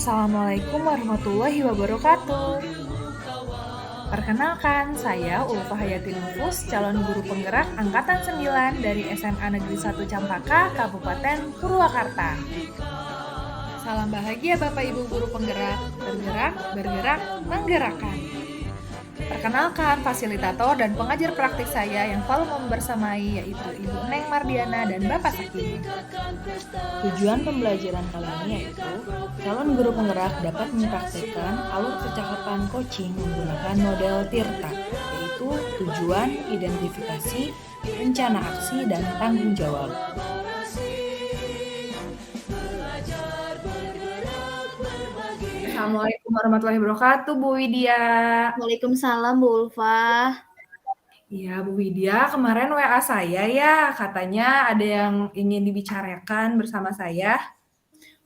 Assalamualaikum warahmatullahi wabarakatuh. Perkenalkan, saya Ulfa Hayati Nufus, calon guru penggerak Angkatan 9 dari SMA Negeri 1 Campaka, Kabupaten Purwakarta. Salam bahagia Bapak Ibu guru penggerak, bergerak, bergerak, menggerakkan. Perkenalkan, fasilitator dan pengajar praktik saya yang selalu membersamai yaitu Ibu Neng Mardiana dan Bapak Sakim. Tujuan pembelajaran kali ini yaitu calon guru penggerak dapat mempraktikkan alur percakapan coaching menggunakan model TIRTA, yaitu tujuan, identifikasi, rencana aksi, dan tanggung jawab. Assalamualaikum warahmatullahi wabarakatuh, Bu Widya. Waalaikumsalam, Bu Ulfa. Iya, Bu Widya, kemarin WA saya ya, katanya ada yang ingin dibicarakan bersama saya.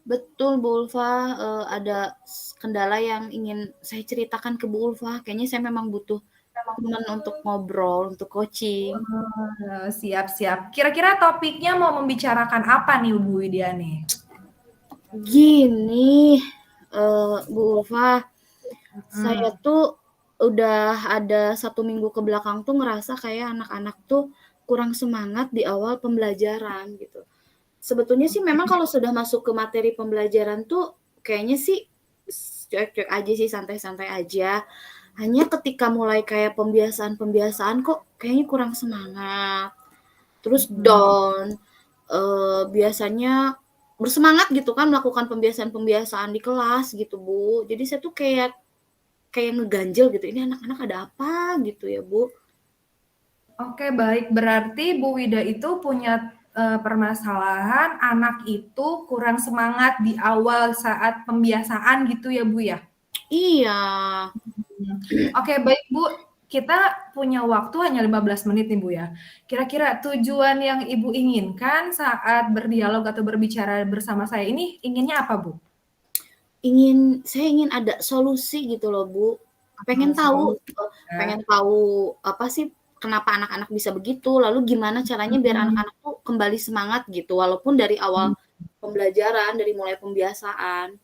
Betul, Bu Ulfa. Ada kendala yang ingin saya ceritakan ke Bu Ulfa. Kayaknya saya memang butuh teman untuk ngobrol, untuk coaching. Siap-siap. Kira-kira topiknya mau membicarakan apa nih, Bu Widya nih? Gini, Bu Ulfa, saya tuh udah ada 1 minggu ke belakang tuh ngerasa kayak anak-anak tuh kurang semangat di awal pembelajaran gitu. Sebetulnya sih memang kalau sudah masuk ke materi pembelajaran tuh kayaknya sih cuek-cuek aja sih, santai-santai aja. Hanya ketika mulai kayak pembiasaan kok kayaknya kurang semangat, terus down, biasanya bersemangat gitu kan melakukan pembiasaan-pembiasaan di kelas gitu, Bu. Jadi saya tuh kayak ngeganjel gitu, ini anak-anak ada apa gitu ya, Bu. Oke, baik. Berarti Bu Wida itu punya permasalahan anak itu kurang semangat di awal saat pembiasaan gitu ya, Bu ya? Iya. Oke, baik Bu. Kita punya waktu hanya 15 menit nih Bu ya. Kira-kira tujuan yang Ibu inginkan saat berdialog atau berbicara bersama saya ini inginnya apa, Bu? Saya ingin ada solusi gitu loh, Bu. Pengen tahu apa sih kenapa anak-anak bisa begitu, lalu gimana caranya biar anak-anak tuh kembali semangat gitu, walaupun dari awal pembelajaran, dari mulai pembiasaan.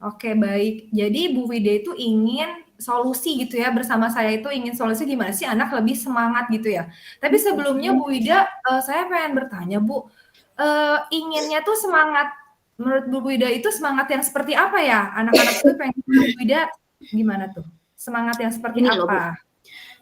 Oke, baik. Jadi Bu Wida itu ingin solusi gitu ya, bersama saya itu ingin solusi gimana sih anak lebih semangat gitu ya. Tapi sebelumnya Bu Wida, saya pengen bertanya Bu, inginnya tuh semangat, menurut Bu Wida itu semangat yang seperti apa ya? Anak-anak tuh pengen Bu Wida gimana tuh? Semangat yang seperti Gini loh, Bu. apa?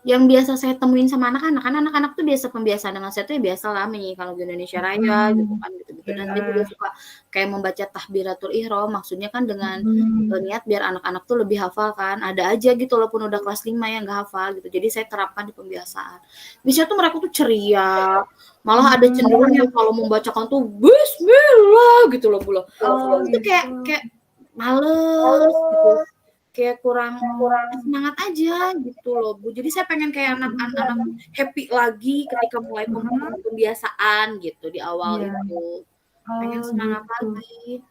Yang biasa saya temuin sama anak-anak, kan anak-anak tuh biasa pembiasaan dengan saya tuh ya biasalah menyanyi kalau di Indonesia Raya gitu kan, gitu-gitu. Dan saya juga suka kayak membaca takbiratul ihram, maksudnya kan dengan niat biar anak-anak tuh lebih hafal kan. Ada aja gitu walaupun udah kelas 5 yang nggak hafal gitu. Jadi saya terapkan di pembiasaan. Biasanya tuh mereka tuh ceria, malah ada cenderung yang kalau membacakan tuh bismillah gitu loh, Bu. Itu kayak males gitu. Kayak kurang semangat aja gitu loh, Bu. Jadi saya pengen kayak anak-anak happy lagi ketika mulai pembiasaan gitu di awal itu. Pengen semangat lagi.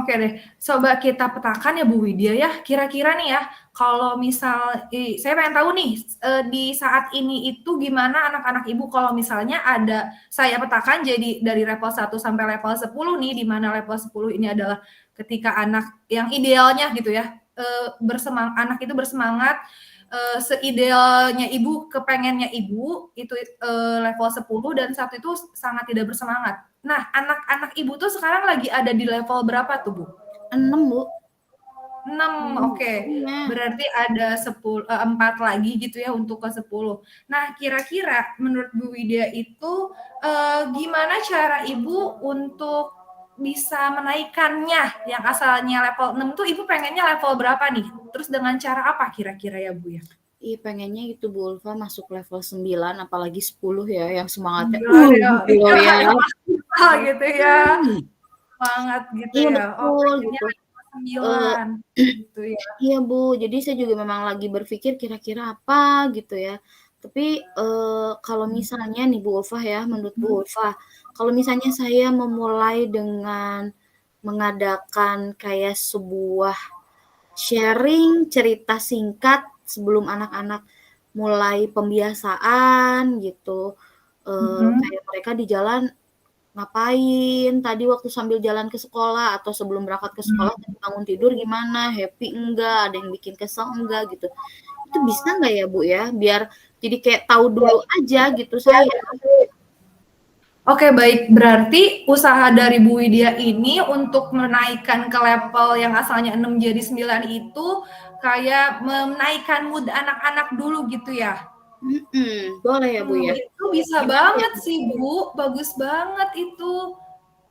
Oke deh. Coba kita petakan ya Bu Widya ya. Kira-kira nih ya, kalau misal saya pengen tahu nih, di saat ini itu gimana anak-anak Ibu kalau misalnya ada saya petakan jadi dari level 1 sampai level 10 nih, di mana level 10 ini adalah ketika anak yang idealnya gitu ya, anak itu bersemangat, seidealnya Ibu, kepengennya Ibu, itu level 10 dan satu itu sangat tidak bersemangat. Nah, anak-anak Ibu tuh sekarang lagi ada di level berapa tuh, Bu? 6, Bu. 6, oke. Iya. Berarti ada 4 lagi gitu ya untuk ke 10. Nah, kira-kira menurut Bu Widya itu gimana cara Ibu untuk bisa menaikkannya yang asalnya level 6 tuh Ibu pengennya level berapa nih? Terus dengan cara apa kira-kira ya, Bu ya? Iya pengennya itu Bu Ulfa masuk level 9 apalagi 10 ya yang semangatnya Gitu gitu ya. Gitu ya. Semangat gitu Iya ya. Oh, betul pengennya gitu. level 9 gitu ya. Iya Bu, jadi saya juga memang lagi berpikir kira-kira apa gitu ya. Tapi kalau misalnya nih Bu Ulfa ya, menurut Bu Ulfa, kalau misalnya saya memulai dengan mengadakan kayak sebuah sharing cerita singkat sebelum anak-anak mulai pembiasaan gitu, kayak mereka di jalan ngapain tadi waktu sambil jalan ke sekolah atau sebelum berangkat ke sekolah Hmm. tadi bangun tidur gimana, happy enggak, ada yang bikin kesel enggak gitu. Itu bisa nggak ya Bu ya, biar jadi kayak tahu dulu aja gitu saya. Oke, baik. Berarti usaha dari Bu Widya ini untuk menaikkan ke level yang asalnya 6 jadi 9 itu kayak menaikkan mood anak-anak dulu gitu ya? Boleh ya Bu ya. Itu bisa Gimana ya? banget sih Bu, bagus banget itu.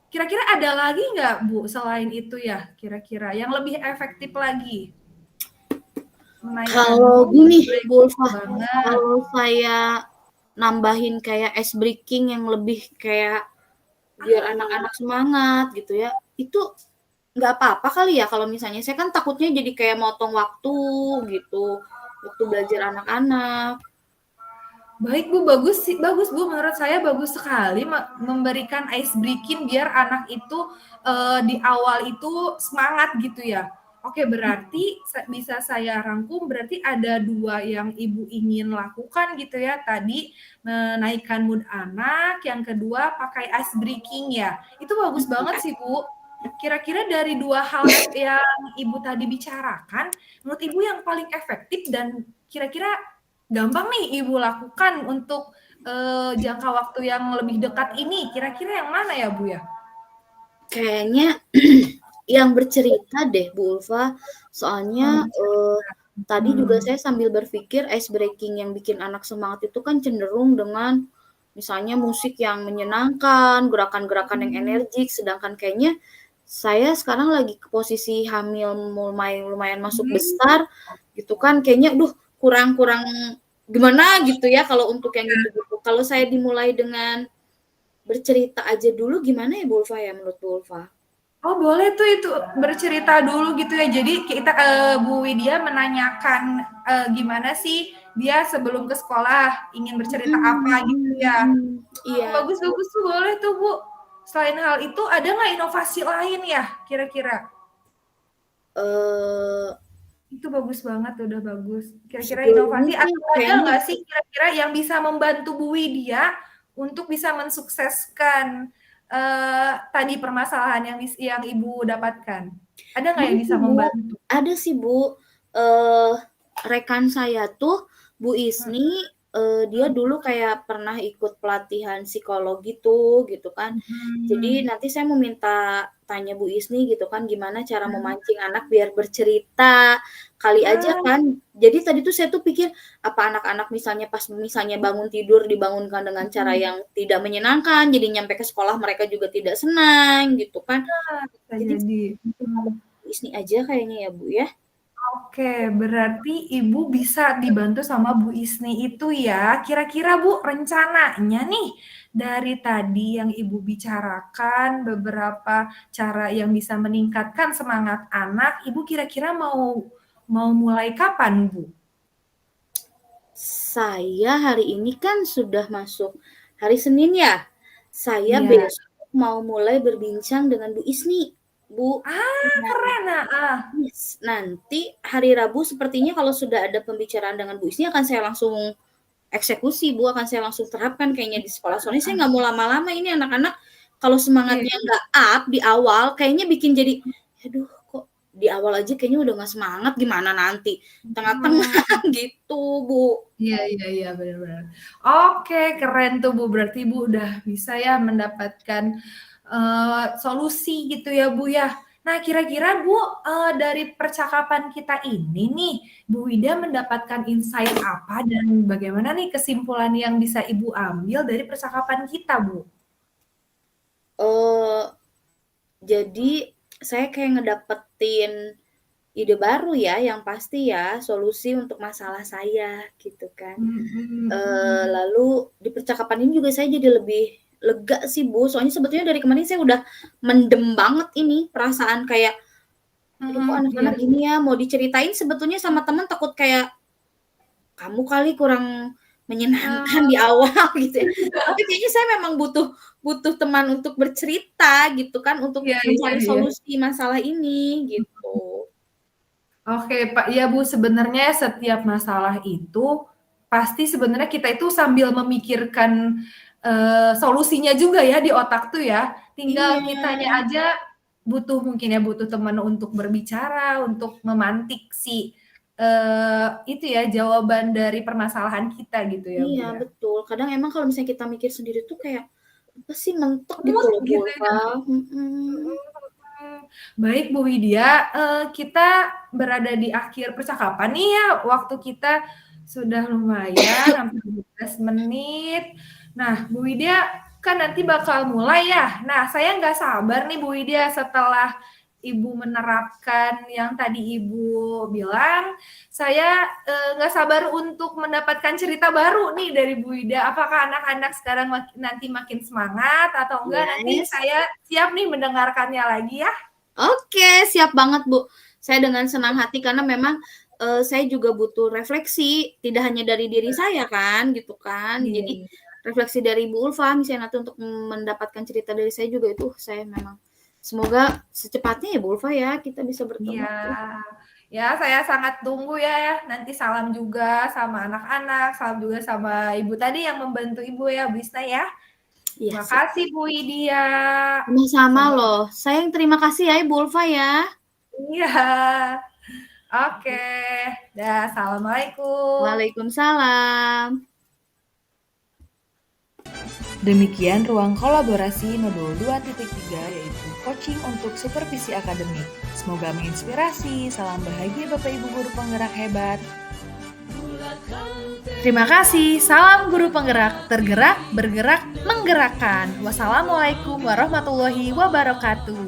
Kira-kira ada lagi nggak Bu selain itu ya kira-kira yang lebih efektif lagi? Menaikkan Kalau mood, gini baik Bu Ulfa, banget. kalau saya nambahin kayak ice breaking yang lebih kayak biar anak-anak semangat gitu ya, itu nggak apa-apa kali ya kalau misalnya saya kan takutnya jadi kayak motong waktu gitu, waktu belajar anak-anak. Baik Bu, bagus sih, bagus Bu. Menurut saya bagus sekali memberikan ice breaking biar anak itu di awal itu semangat gitu ya. Oke, berarti bisa saya rangkum berarti ada 2 yang Ibu ingin lakukan gitu ya. Tadi menaikkan mood anak, yang kedua pakai ice breaking ya. Itu bagus banget sih Bu. Kira-kira dari 2 hal yang Ibu tadi bicarakan, menurut Ibu yang paling efektif dan kira-kira gampang nih Ibu lakukan untuk jangka waktu yang lebih dekat ini, kira-kira yang mana ya Bu ya? Kayaknya yang bercerita deh Bu Ulfa, soalnya tadi juga saya sambil berpikir ice breaking yang bikin anak semangat itu kan cenderung dengan misalnya musik yang menyenangkan, gerakan-gerakan yang energik, sedangkan kayaknya saya sekarang lagi ke posisi hamil lumayan masuk besar gitu kan, kayaknya kurang gimana gitu ya kalau untuk yang gitu-gitu. Kalau saya dimulai dengan bercerita aja dulu gimana ya Bu Ulfa ya, menurut Bu Ulfa? Oh boleh tuh itu bercerita dulu gitu ya. Jadi kita Bu Widya menanyakan gimana sih dia sebelum ke sekolah ingin bercerita apa gitu ya. Iya. Bagus-bagus tuh boleh tuh Bu. Selain hal itu ada nggak inovasi lain ya kira-kira? Itu bagus banget, udah bagus. Kira-kira Sejauh ini inovasi sih atau ada kayaknya nggak sih kira-kira yang bisa membantu Bu Widya untuk bisa mensukseskan tadi permasalahan yang Ibu dapatkan? Ada nggak ada yang sih bisa Bu, membantu? ada sih Bu. Eh, rekan saya tuh Bu Hmm. Isni, dia dulu kayak pernah ikut pelatihan psikologi tuh gitu kan. Jadi Hmm. nanti saya mau minta tanya Bu Isni gitu kan, gimana cara memancing anak biar bercerita, kali aja Ah, kan. Jadi tadi tuh saya tuh pikir, apa anak-anak misalnya pas misalnya bangun tidur dibangunkan dengan cara hmm. yang tidak menyenangkan, jadi nyampe ke sekolah mereka juga tidak senang gitu kan. Bisa Jadi jadi. Hmm. Bu Isni aja kayaknya ya Bu ya. Oke, berarti Ibu bisa dibantu sama Bu Isni itu ya. Kira-kira Bu, rencananya nih dari tadi yang Ibu bicarakan beberapa cara yang bisa meningkatkan semangat anak, Ibu kira-kira mau mau mulai kapan, Bu? Saya hari ini kan sudah masuk hari Senin ya. Saya Iya. besok mau mulai berbincang dengan Bu Isni, Bu. Ah, Nah, keren. Ah. nanti hari Rabu sepertinya kalau sudah ada pembicaraan dengan Bu Isni akan saya langsung eksekusi, Bu, akan saya langsung terapkan kayaknya di sekolah. Soalnya saya nggak mau lama-lama ini anak-anak kalau Iya, semangatnya iya. nggak up di awal, kayaknya bikin jadi, aduh kok di awal aja kayaknya udah nggak semangat, gimana nanti tengah-tengah Hmm. gitu, Bu. Iya, iya, iya, benar-benar. Oke, keren tuh Bu. Berarti Bu udah bisa ya mendapatkan solusi gitu ya Bu ya. Nah, kira-kira Bu, dari percakapan kita ini nih, Bu Wida mendapatkan insight apa dan bagaimana nih kesimpulan yang bisa Ibu ambil dari percakapan kita, Bu? Eh, jadi saya kayak ngedapetin ide baru ya, yang pasti ya, solusi untuk masalah saya gitu kan. Mhm. Lalu di percakapan ini juga saya jadi lebih lega sih Bu, soalnya sebetulnya dari kemarin saya udah mendem banget ini perasaan kayak, aduh kok Mhm, iya. anak-anak gini ya, mau diceritain sebetulnya sama teman takut kayak, kamu kali kurang menyenangkan di Ah, awal gitu ya. Tapi kayaknya saya memang butuh butuh teman untuk bercerita gitu kan, untuk iya, iya, mencari iya. solusi masalah ini gitu. Oke, Pak. Iya, Bu, sebenarnya setiap masalah itu pasti sebenarnya kita itu sambil memikirkan solusinya juga ya di otak tuh ya. Tinggal kitanya Iya. aja mungkin ya butuh teman untuk berbicara, untuk memantik si, itu ya jawaban dari permasalahan kita gitu ya, Iya, Bu, ya. betul. Kadang emang kalau misalnya kita mikir sendiri tuh kayak, apa sih, mentok gitu Rumus loh, Bu gitu Ulfa. ya. Mhm. Baik Bu Widya, kita berada di akhir percakapan nih ya, waktu kita sudah lumayan hampir 15 menit. Nah, Bu Widya kan nanti bakal mulai ya. Nah, saya nggak sabar nih Bu Widya setelah Ibu menerapkan yang tadi Ibu bilang, saya nggak sabar untuk mendapatkan cerita baru nih dari Bu Widya. Apakah anak-anak sekarang nanti makin semangat atau enggak? Nanti Yes. saya siap nih mendengarkannya lagi ya. Oke, siap banget, Bu. Saya dengan senang hati karena memang, saya juga butuh refleksi, tidak hanya dari diri saya kan, gitu kan. Iya, Jadi iya. refleksi dari Bu Ulfa misalnya nanti untuk mendapatkan cerita dari saya juga itu saya memang semoga secepatnya ya Bu Ulfa ya, kita bisa Iya. bertemu. Ya, saya sangat tunggu ya. Nanti salam juga sama anak-anak, salam juga sama ibu tadi yang membantu ibu ya, Bu Isna ya. Iya, Terima siap. kasih Bu Widya. Sama-sama Semoga loh. Saya yang terima kasih ya Ibu Ulfa ya. iya. Oke. Dah, assalamualaikum. Waalaikumsalam. Demikian ruang kolaborasi Modul 2.3 yaitu coaching untuk supervisi akademik. Semoga menginspirasi. Salam bahagia Bapak Ibu guru penggerak hebat. Terima kasih. Salam guru penggerak, tergerak, bergerak, menggerakkan. Wassalamualaikum warahmatullahi wabarakatuh.